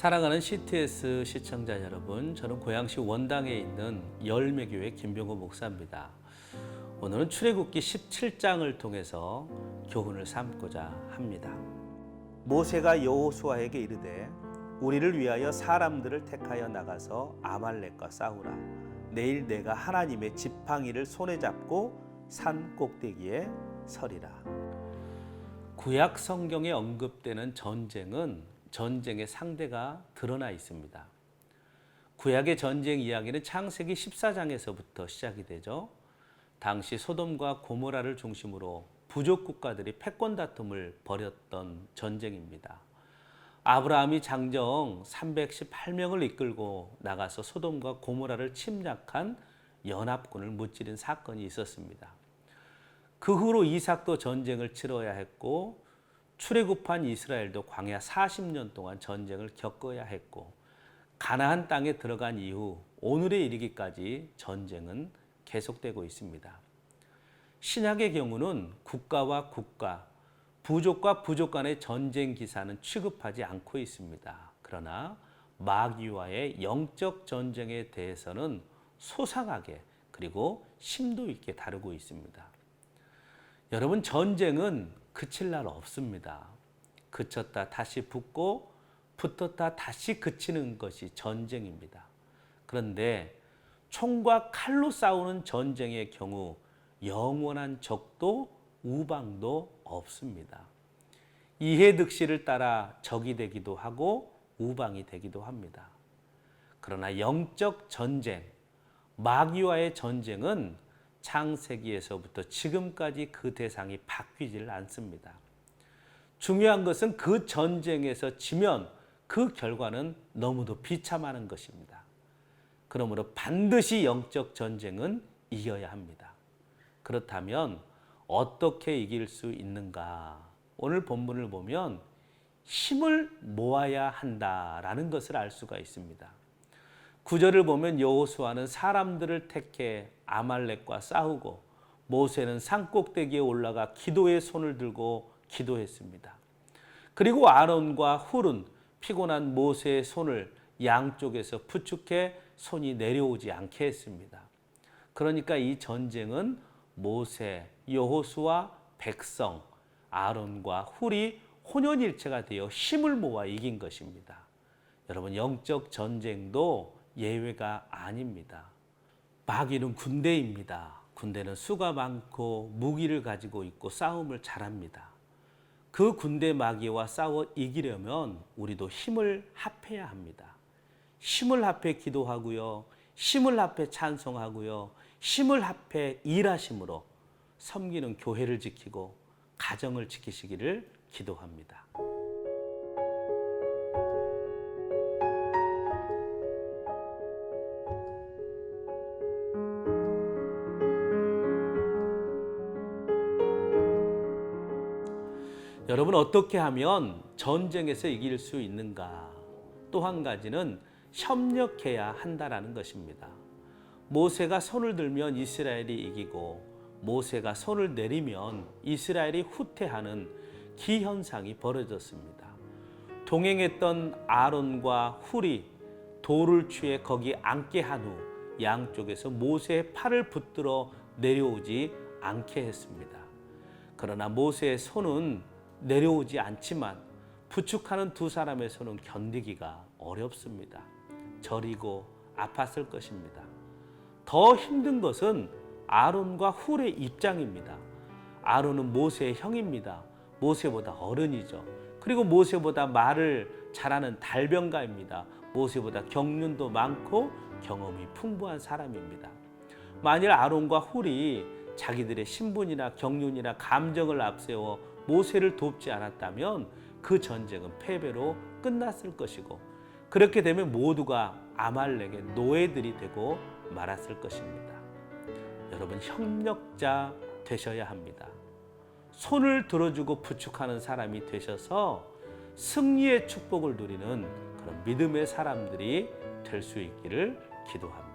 사랑하는 CTS 시청자 여러분, 저는 고양시 원당에 있는 열매교회 김병호 목사입니다. 오늘은 출애굽기 17장을 통해서 교훈을 삼고자 합니다. 모세가 여호수아에게 이르되 우리를 위하여 사람들을 택하여 나가서 아말렉과 싸우라. 내일 내가 하나님의 지팡이를 손에 잡고 산 꼭대기에 서리라. 구약 성경에 언급되는 전쟁은 전쟁의 상대가 드러나 있습니다. 구약의 전쟁 이야기는 창세기 14장에서부터 시작이 되죠. 당시 소돔과 고모라를 중심으로 부족 국가들이 패권 다툼을 벌였던 전쟁입니다. 아브라함이 장정 318명을 이끌고 나가서 소돔과 고모라를 침략한 연합군을 무찌른 사건이 있었습니다. 그 후로 이삭도 전쟁을 치러야 했고 출애굽한 이스라엘도 광야 40년 동안 전쟁을 겪어야 했고 가나안 땅에 들어간 이후 오늘에 이르기까지 전쟁은 계속되고 있습니다. 신약의 경우는 국가와 국가, 부족과 부족 간의 전쟁 기사는 취급하지 않고 있습니다. 그러나 마귀와의 영적 전쟁에 대해서는 소상하게 그리고 심도 있게 다루고 있습니다. 여러분, 전쟁은 그칠 날 없습니다. 그쳤다 다시 붙고 붙었다 다시 그치는 것이 전쟁입니다. 그런데 총과 칼로 싸우는 전쟁의 경우 영원한 적도 우방도 없습니다. 이해득실을 따라 적이 되기도 하고 우방이 되기도 합니다. 그러나 영적 전쟁, 마귀와의 전쟁은 창세기에서부터 지금까지 그 대상이 바뀌질 않습니다. 중요한 것은 그 전쟁에서 지면 그 결과는 너무도 비참하는 것입니다. 그러므로 반드시 영적 전쟁은 이겨야 합니다. 그렇다면 어떻게 이길 수 있는가? 오늘 본문을 보면 힘을 모아야 한다라는 것을 알 수가 있습니다. 9절을 보면 여호수아는 사람들을 택해 아말렉과 싸우고 모세는 산꼭대기에 올라가 기도의 손을 들고 기도했습니다. 그리고 아론과 훌은 피곤한 모세의 손을 양쪽에서 부축해 손이 내려오지 않게 했습니다. 그러니까 이 전쟁은 모세, 여호수아, 백성, 아론과 훌이 혼연일체가 되어 힘을 모아 이긴 것입니다. 여러분, 영적 전쟁도 예외가 아닙니다. 마귀는 군대입니다. 군대는 수가 많고 무기를 가지고 있고 싸움을 잘합니다. 그 군대 마귀와 싸워 이기려면 우리도 힘을 합해야 합니다. 힘을 합해 기도하고요. 힘을 합해 찬송하고요. 힘을 합해 일하심으로 섬기는 교회를 지키고 가정을 지키시기를 기도합니다. 여러분, 어떻게 하면 전쟁에서 이길 수 있는가? 또 한 가지는 협력해야 한다라는 것입니다. 모세가 손을 들면 이스라엘이 이기고 모세가 손을 내리면 이스라엘이 후퇴하는 기현상이 벌어졌습니다. 동행했던 아론과 훌이 돌을 취해 거기 앉게 한 후 양쪽에서 모세의 팔을 붙들어 내려오지 않게 했습니다. 그러나 모세의 손은 내려오지 않지만 부축하는 두 사람의 손은 견디기가 어렵습니다. 저리고 아팠을 것입니다. 더 힘든 것은 아론과 훌의 입장입니다. 아론은 모세의 형입니다. 모세보다 어른이죠. 그리고 모세보다 말을 잘하는 달변가입니다. 모세보다 경륜도 많고 경험이 풍부한 사람입니다. 만일 아론과 훌이 자기들의 신분이나 경륜이나 감정을 앞세워 모세를 돕지 않았다면 그 전쟁은 패배로 끝났을 것이고 그렇게 되면 모두가 아말렉의 노예들이 되고 말았을 것입니다. 여러분, 협력자 되셔야 합니다. 손을 들어주고 부축하는 사람이 되셔서 승리의 축복을 누리는 그런 믿음의 사람들이 될 수 있기를 기도합니다.